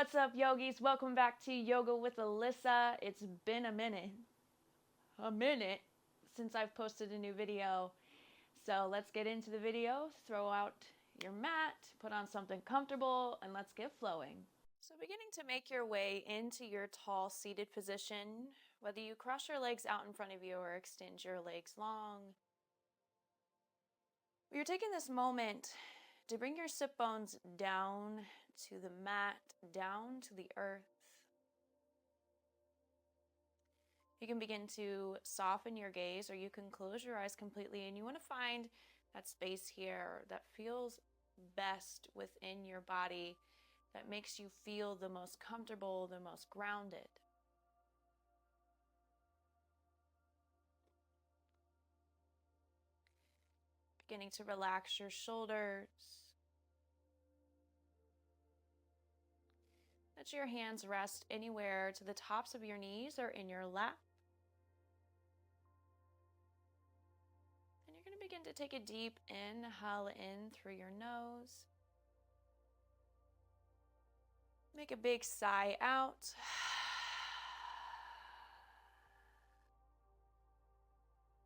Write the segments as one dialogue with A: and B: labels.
A: What's up, yogis? Welcome back to Yoga with Alyssa. It's been a minute since I've posted a new video. So let's get into the video. Throw out your mat, put on something comfortable, and let's get flowing. So beginning to make your way into your tall seated position, whether you cross your legs out in front of you or extend your legs long. You're taking this moment to bring your sit bones down to the mat, down to the earth. You can begin to soften your gaze, or you can close your eyes completely, and you want to find that space here that feels best within your body, that makes you feel the most comfortable, the most grounded. Beginning to relax your shoulders. Let your hands rest anywhere to the tops of your knees or in your lap. And you're going to begin to take a deep inhale in through your nose. Make a big sigh out.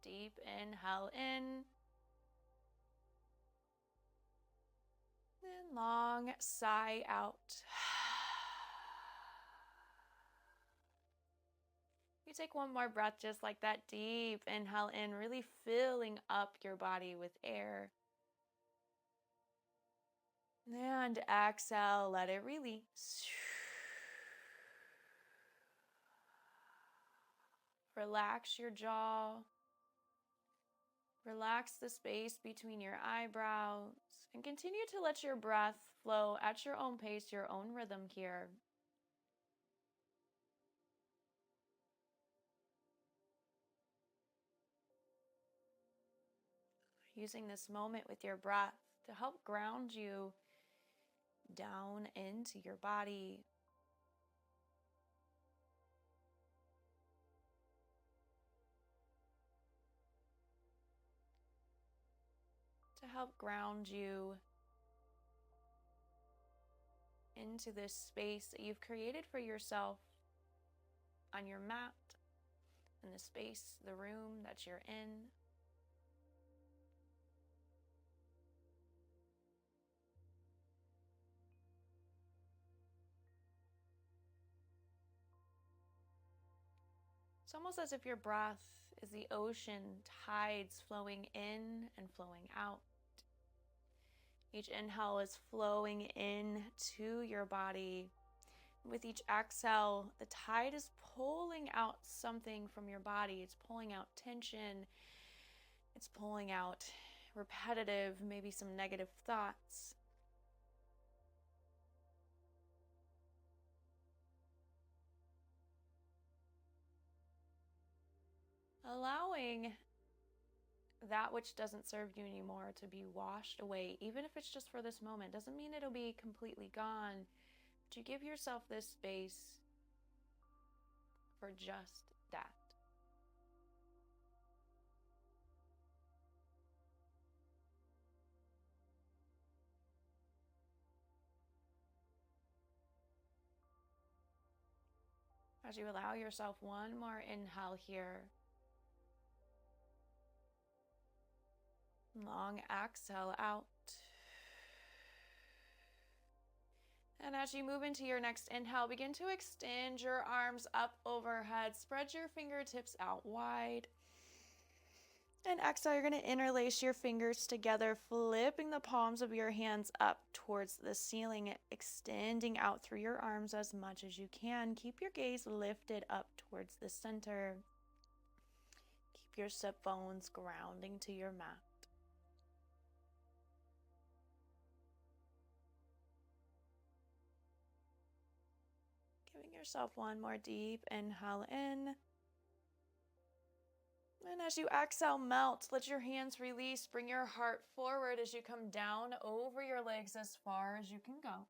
A: Deep inhale in. Then long sigh out. You take one more breath just like that. Deep inhale in, really filling up your body with air. And exhale, let it release. Relax your jaw. Relax the space between your eyebrows. And continue to let your breath flow at your own pace, your own rhythm here. Using this moment with your breath to help ground you down into your body. To help ground you into this space that you've created for yourself on your mat, in the space, the room that you're in. It's almost as if your breath is the ocean tides flowing in and flowing out. Each inhale is flowing in to your body. With each exhale, the tide is pulling out something from your body. It's pulling out tension. It's pulling out repetitive, maybe some negative thoughts. Allowing that which doesn't serve you anymore to be washed away, even if it's just for this moment. Doesn't mean it'll be completely gone, but you give yourself this space for just that. As you allow yourself one more inhale here, long exhale out. And as you move into your next inhale, begin to extend your arms up overhead. Spread your fingertips out wide. And exhale, you're going to interlace your fingers together, flipping the palms of your hands up towards the ceiling, extending out through your arms as much as you can. Keep your gaze lifted up towards the center. Keep your sit bones grounding to your mat. Giving yourself one more deep inhale in. And as you exhale, melt. Let your hands release. Bring your heart forward as you come down over your legs as far as you can go.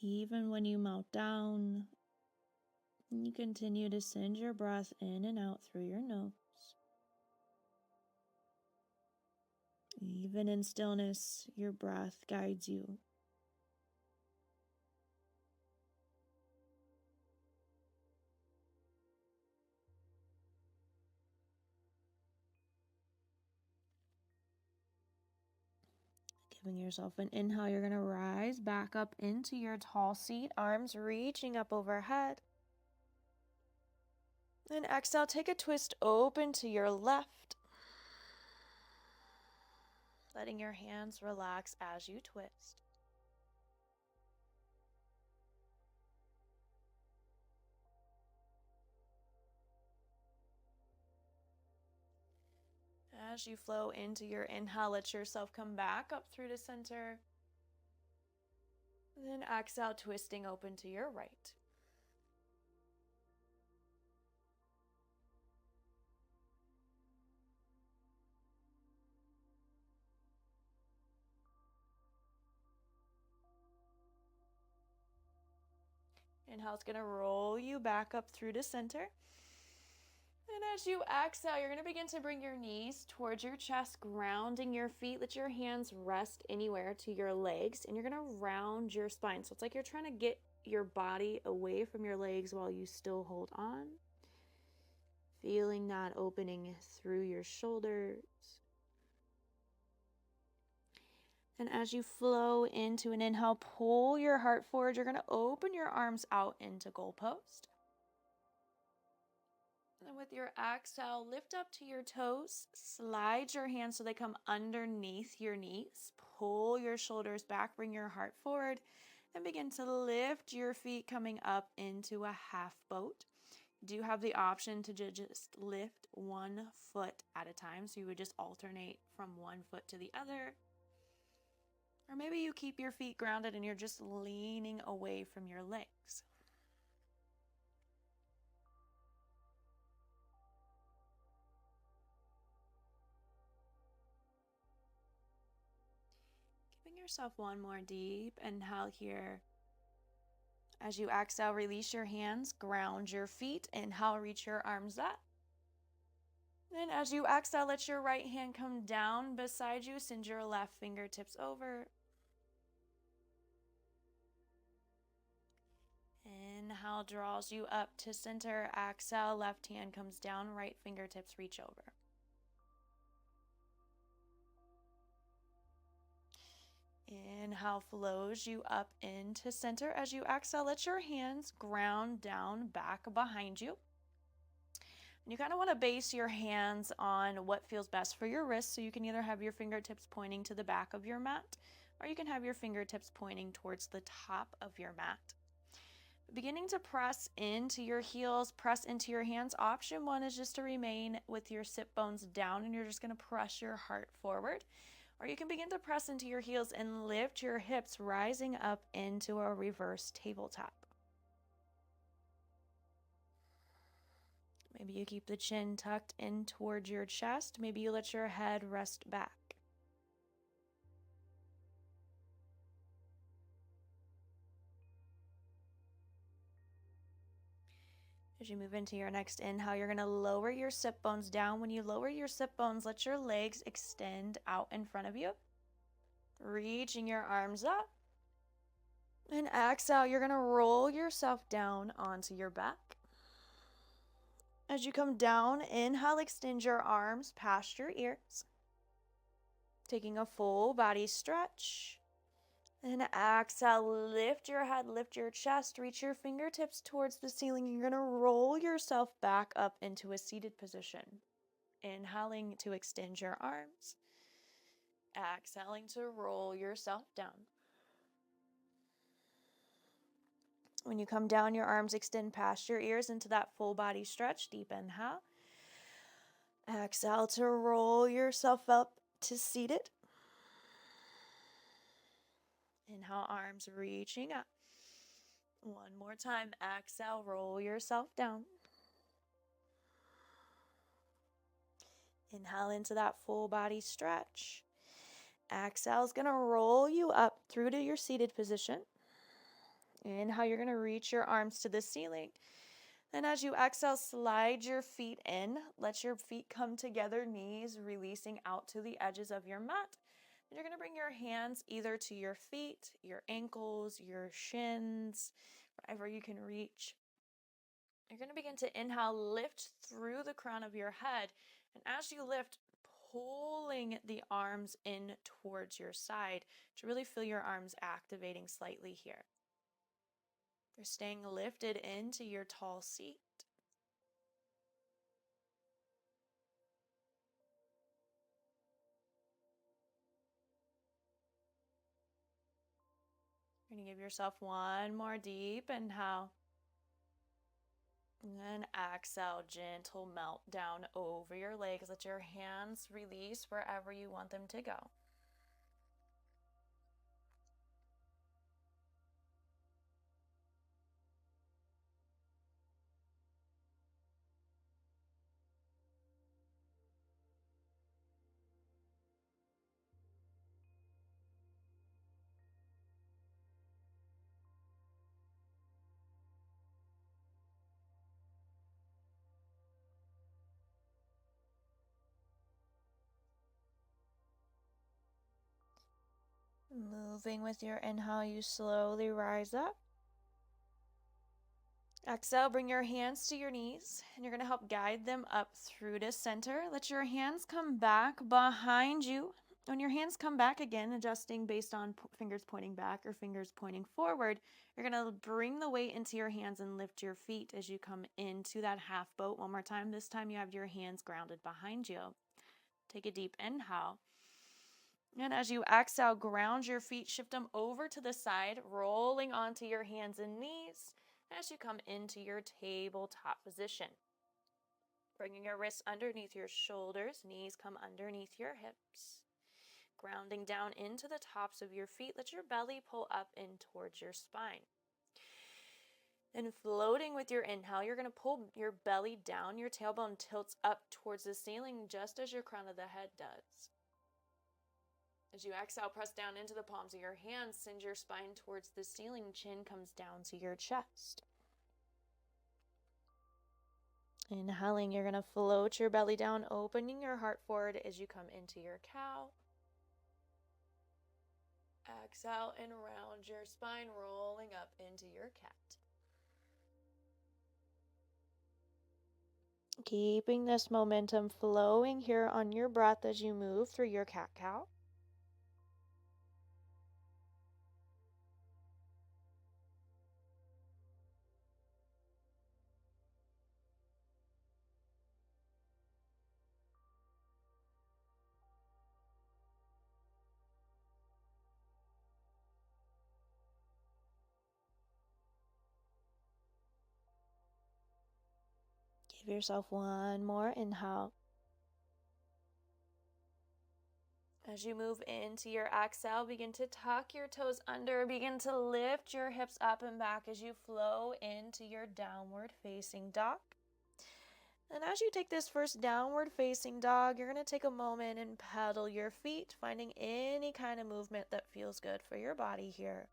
A: Even when you melt down, you continue to send your breath in and out through your nose. Even in stillness, your breath guides you. Giving yourself an inhale, you're going to rise back up into your tall seat, arms reaching up overhead. Then exhale, take a twist open to your left. Letting your hands relax as you twist. As you flow into your inhale, let yourself come back up through the center. Then exhale, twisting open to your right. Inhale is going to roll you back up through the center. And as you exhale, you're going to begin to bring your knees towards your chest, grounding your feet. Let your hands rest anywhere to your legs, and you're going to round your spine. So it's like you're trying to get your body away from your legs while you still hold on. Feeling that opening through your shoulders. And as you flow into an inhale, pull your heart forward. You're going to open your arms out into goalpost. And with your exhale, lift up to your toes. Slide your hands so they come underneath your knees. Pull your shoulders back, bring your heart forward, and begin to lift your feet coming up into a half boat. You do have the option to just lift one foot at a time. So you would just alternate from one foot to the other. Or maybe you keep your feet grounded and you're just leaning away from your legs. Giving yourself one more deep inhale here. As you exhale, release your hands, ground your feet. Inhale, reach your arms up. Then as you exhale, let your right hand come down beside you. Send your left fingertips over. Inhale draws you up to center. Exhale, left hand comes down, right fingertips reach over. Inhale flows you up into center. As you exhale, let your hands ground down back behind you. And you kind of want to base your hands on what feels best for your wrists. So you can either have your fingertips pointing to the back of your mat, or you can have your fingertips pointing towards the top of your mat. Beginning to press into your heels, press into your hands. Option one is just to remain with your sit bones down, and you're just going to press your heart forward. Or you can begin to press into your heels and lift your hips, rising up into a reverse tabletop. Maybe you keep the chin tucked in towards your chest. Maybe you let your head rest back. As you move into your next inhale, you're going to lower your sit bones down. When you lower your sit bones, let your legs extend out in front of you. Reaching your arms up. And exhale, you're going to roll yourself down onto your back. As you come down, inhale, extend your arms past your ears. Taking a full body stretch. And exhale, lift your head, lift your chest, reach your fingertips towards the ceiling. You're going to roll yourself back up into a seated position. Inhaling to extend your arms. Exhaling to roll yourself down. When you come down, your arms extend past your ears into that full body stretch. Deep inhale. Exhale to roll yourself up to seated. Inhale, arms reaching up. One more time. Exhale, roll yourself down. Inhale into that full body stretch. Exhale is going to roll you up through to your seated position. Inhale, you're going to reach your arms to the ceiling. Then as you exhale, slide your feet in. Let your feet come together, knees releasing out to the edges of your mat. And you're going to bring your hands either to your feet, your ankles, your shins, wherever you can reach. You're going to begin to inhale, lift through the crown of your head. And as you lift, pulling the arms in towards your side to really feel your arms activating slightly here. You're staying lifted into your tall seat. You're going to give yourself one more deep inhale. And then exhale, gentle melt down over your legs. Let your hands release wherever you want them to go. Moving with your inhale, you slowly rise up. Exhale, bring your hands to your knees, and you're going to help guide them up through to center. Let your hands come back behind you. When your hands come back again, adjusting based on fingers pointing back or fingers pointing forward, you're going to bring the weight into your hands and lift your feet as you come into that half boat. One more time. This time you have your hands grounded behind you. Take a deep inhale. And as you exhale, ground your feet, shift them over to the side, rolling onto your hands and knees as you come into your tabletop position. Bringing your wrists underneath your shoulders, knees come underneath your hips. Grounding down into the tops of your feet, let your belly pull up in towards your spine. And floating with your inhale, you're going to pull your belly down, your tailbone tilts up towards the ceiling just as your crown of the head does. As you exhale, press down into the palms of your hands, send your spine towards the ceiling, chin comes down to your chest. Inhaling, you're going to float your belly down, opening your heart forward as you come into your cow. Exhale and round your spine, rolling up into your cat. Keeping this momentum flowing here on your breath as you move through your cat-cow. Give yourself one more inhale. As you move into your exhale, begin to tuck your toes under, begin to lift your hips up and back as you flow into your downward facing dog. And as you take this first downward facing dog, you're going to take a moment and pedal your feet, finding any kind of movement that feels good for your body here.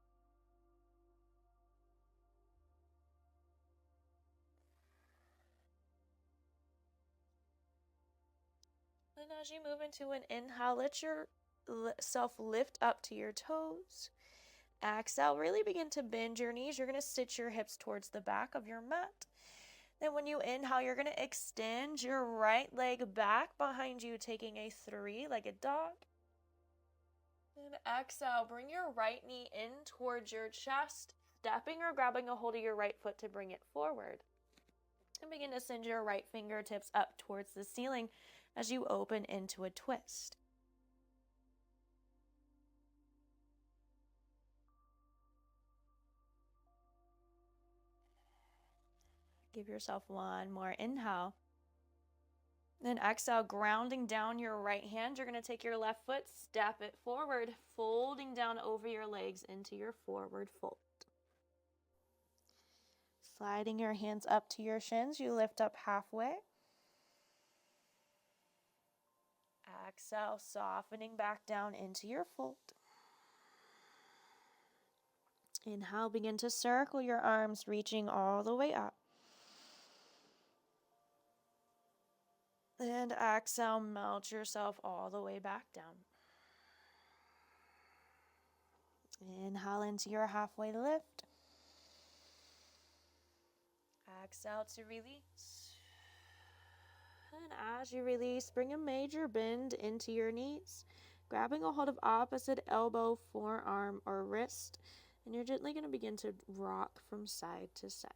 A: And as you move into an inhale, let yourself lift up to your toes. Exhale, really begin to bend your knees. You're going to stitch your hips towards the back of your mat. Then when you inhale, you're going to extend your right leg back behind you, taking a three-legged dog. And exhale, bring your right knee in towards your chest, stepping or grabbing a hold of your right foot to bring it forward. And begin to send your right fingertips up towards the ceiling as you open into a twist. Give yourself one more inhale. Then exhale, grounding down your right hand. You're going to take your left foot, step it forward, folding down over your legs into your forward fold. Sliding your hands up to your shins, you lift up halfway. Exhale, softening back down into your fold. Inhale, begin to circle your arms, reaching all the way up. And exhale, melt yourself all the way back down. Inhale into your halfway lift. Exhale to release. And as you release, bring a major bend into your knees, grabbing a hold of opposite elbow, forearm, or wrist. And you're gently going to begin to rock from side to side.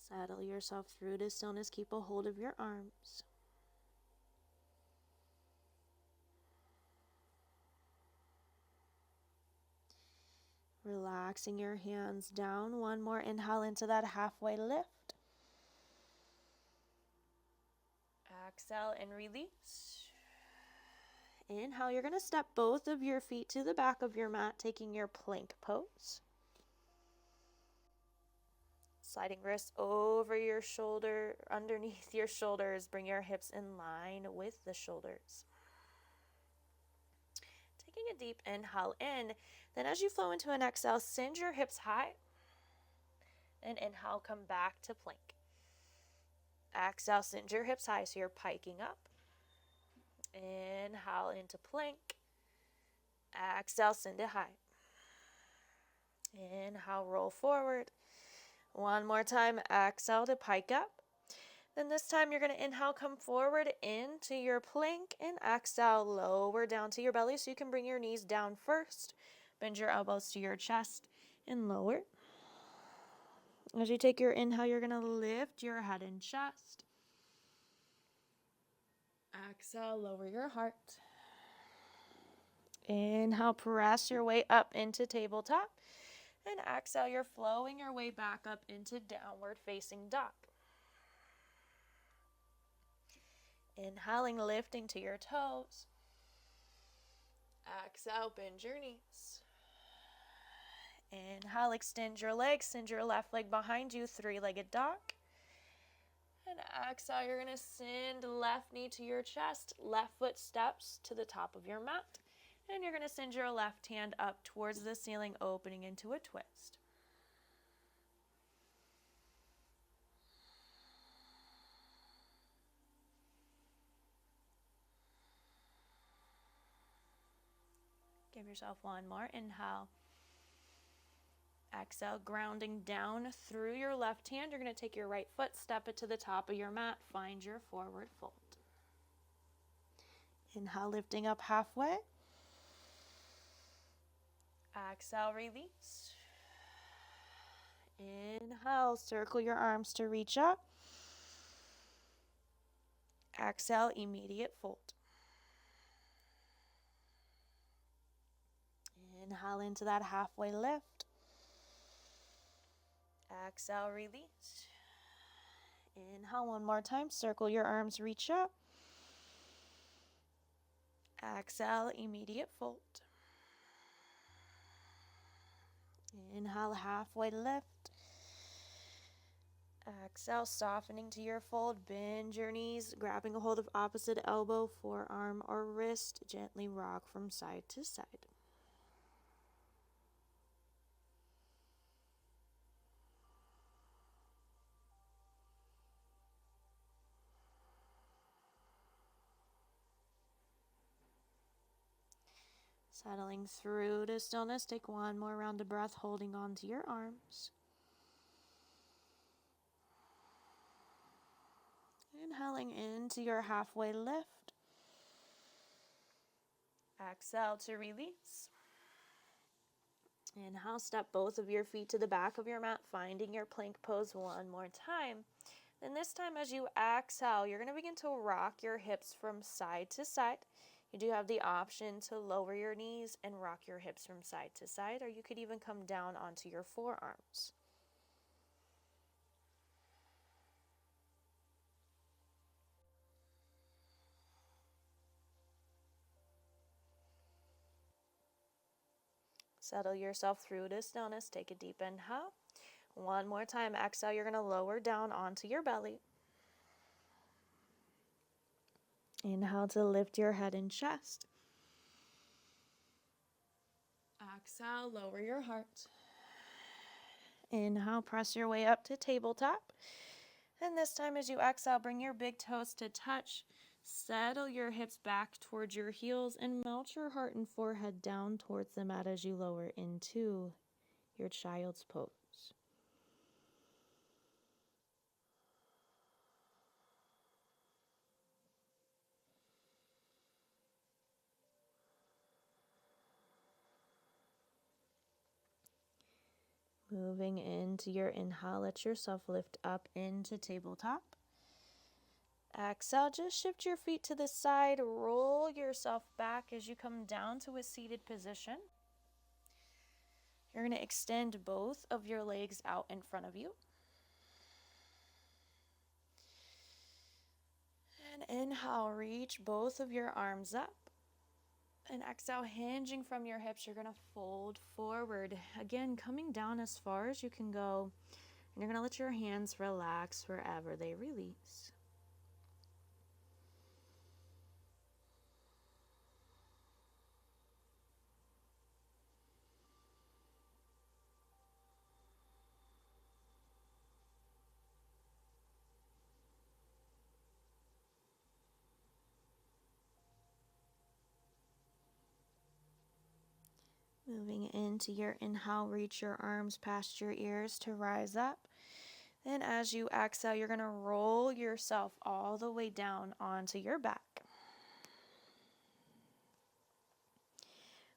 A: Settle yourself through to stillness. Keep a hold of your arms. Relaxing your hands down. One more inhale into that halfway lift. Exhale and release. Inhale, you're going to step both of your feet to the back of your mat, taking your plank pose. Sliding wrists over your shoulder, underneath your shoulders. Bring your hips in line with the shoulders. Taking a deep inhale in. Then as you flow into an exhale, send your hips high. And inhale, come back to plank. Exhale, send your hips high so you're piking up. Inhale into plank. Exhale, send it high. Inhale, roll forward. One more time, exhale to pike up. Then this time you're going to inhale, come forward into your plank, and exhale, lower down to your belly so you can bring your knees down first. Bend your elbows to your chest and lower. As you take your inhale, you're going to lift your head and chest. Exhale, lower your heart. Inhale, press your way up into tabletop. And exhale, you're flowing your way back up into downward facing dog. Inhaling, lifting to your toes. Exhale, bend your knees. Inhale, extend your legs, send your left leg behind you, three-legged dog. And exhale, you're going to send left knee to your chest, left foot steps to the top of your mat. And you're going to send your left hand up towards the ceiling, opening into a twist. Give yourself one more inhale. Exhale, grounding down through your left hand. You're going to take your right foot, step it to the top of your mat, find your forward fold. Inhale, lifting up halfway. Exhale, release. Inhale, circle your arms to reach up. Exhale, immediate fold. Inhale into that halfway lift. Exhale, release. Inhale one more time, circle your arms, reach up. Exhale, immediate fold. Inhale, halfway lift. Exhale, softening to your fold. Bend your knees, grabbing a hold of opposite elbow, forearm, or wrist. Gently rock from side to side. Settling through to stillness, take one more round of breath, holding on to your arms. Inhaling into your halfway lift. Exhale to release. Inhale, step both of your feet to the back of your mat, finding your plank pose one more time. Then this time as you exhale, you're going to begin to rock your hips from side to side. You do have the option to lower your knees and rock your hips from side to side, or you could even come down onto your forearms. Settle yourself through to stillness. Take a deep inhale. One more time. Exhale, you're going to lower down onto your belly. Inhale to lift your head and chest. Exhale, lower your heart. Inhale, press your way up to tabletop. And this time as you exhale, bring your big toes to touch. Settle your hips back towards your heels and melt your heart and forehead down towards the mat as you lower into your child's pose. Moving into your inhale, let yourself lift up into tabletop. Exhale, just shift your feet to the side, roll yourself back as you come down to a seated position. You're going to extend both of your legs out in front of you. And inhale, reach both of your arms up. And exhale, hinging from your hips, you're going to fold forward. Again, coming down as far as you can go. And you're going to let your hands relax wherever they release. Moving into your inhale, reach your arms past your ears to rise up. Then as you exhale, you're going to roll yourself all the way down onto your back.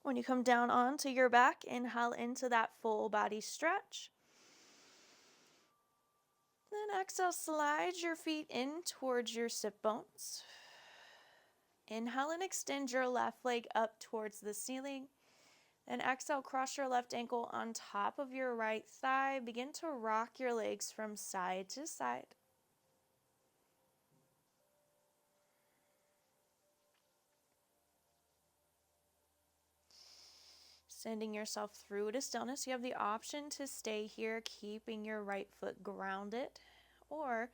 A: When you come down onto your back, inhale into that full body stretch. Then exhale, slide your feet in towards your sit bones. Inhale and extend your left leg up towards the ceiling. Then exhale, cross your left ankle on top of your right thigh. Begin to rock your legs from side to side. Sending yourself through to stillness. You have the option to stay here, keeping your right foot grounded. Or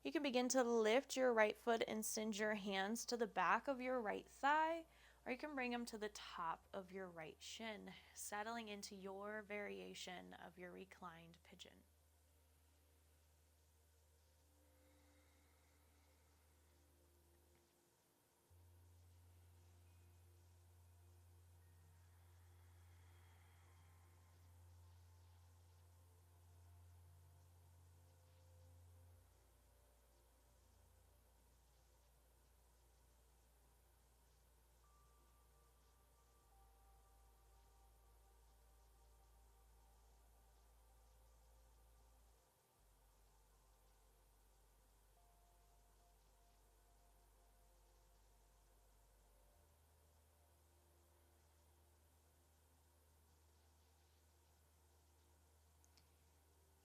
A: you can begin to lift your right foot and send your hands to the back of your right thigh. Or you can bring them to the top of your right shin, settling into your variation of your reclined pigeon.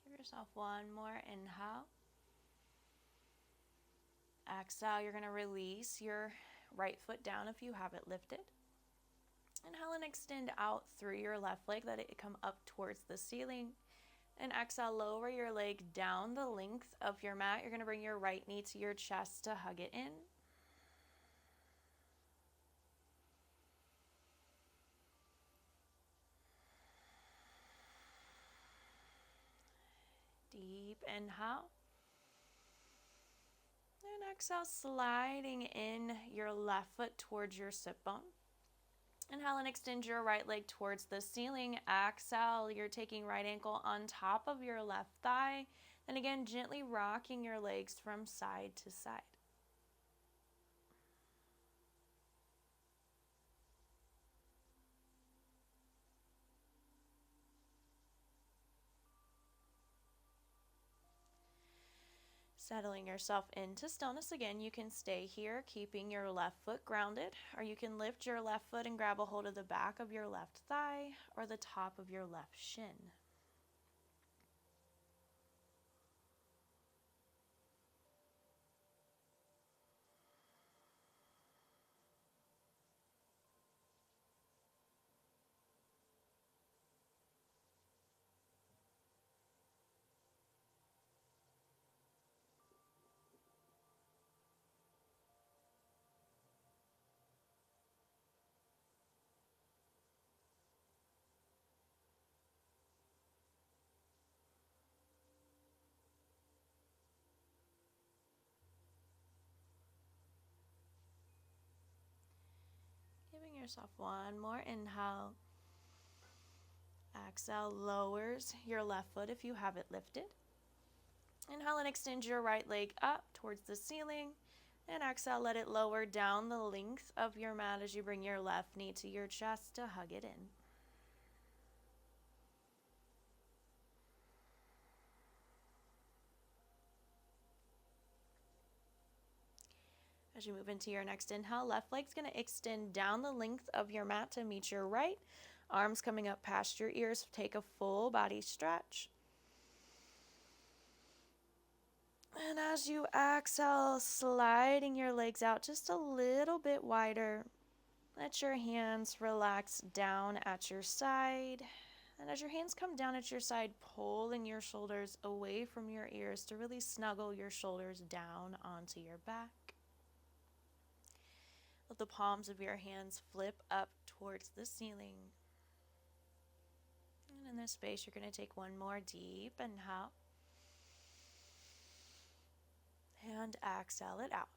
A: Give yourself one more inhale. Exhale, you're going to release your right foot down if you have it lifted. Inhale and extend out through your left leg, let it come up towards the ceiling. And exhale, lower your leg down the length of your mat. You're going to bring your right knee to your chest to hug it in. Deep inhale. And exhale, sliding in your left foot towards your sit bone. Inhale and extend your right leg towards the ceiling. Exhale, you're taking right ankle on top of your left thigh. And again, gently rocking your legs from side to side. Settling yourself into stillness again, you can stay here, keeping your left foot grounded, or you can lift your left foot and grab a hold of the back of your left thigh or the top of your left shin. yourself one more inhale. Exhale, lowers your left foot if you have it lifted. Inhale and extend your right leg up towards the ceiling. And exhale, let it lower down the length of your mat as you bring your left knee to your chest to hug it in. As you move into your next inhale, left leg's going to extend down the length of your mat to meet your right. Arms coming up past your ears. Take a full body stretch. And as you exhale, sliding your legs out just a little bit wider. Let your hands relax down at your side. And as your hands come down at your side, pulling your shoulders away from your ears to really snuggle your shoulders down onto your back. Let the palms of your hands flip up towards the ceiling. And in this space, you're going to take one more deep inhale. And exhale it out.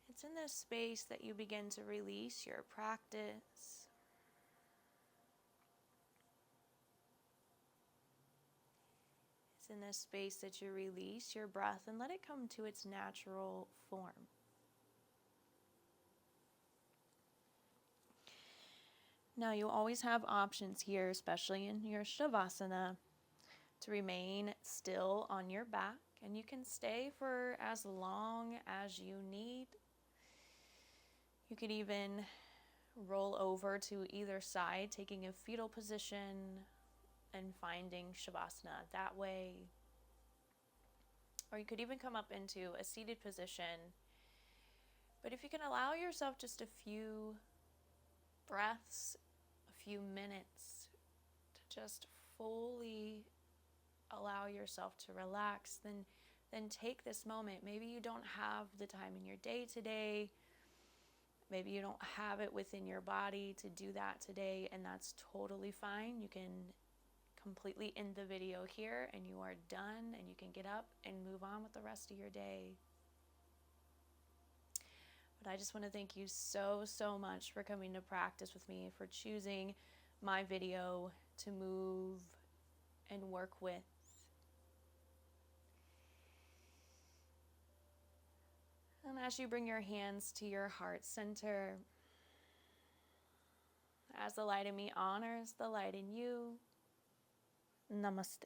A: It's in this space that you begin to release your practice. It's in this space that you release your breath and let it come to its natural form. Now you always have options here, especially in your Shavasana, to remain still on your back, and you can stay for as long as you need. You could even roll over to either side, taking a fetal position and finding Shavasana that way. Or you could even come up into a seated position. But if you can allow yourself just a few breaths, a few minutes to just fully allow yourself to relax, then take this moment. Maybe you don't have the time in your day today. Maybe you don't have it within your body to do that today, and that's totally fine. You can completely end the video here and you are done, and you can get up and move on with the rest of your day. But I just want to thank you so much for coming to practice with me, for choosing my video to move and work with. And as you bring your hands to your heart center, as the light in me honors the light in you, namaste.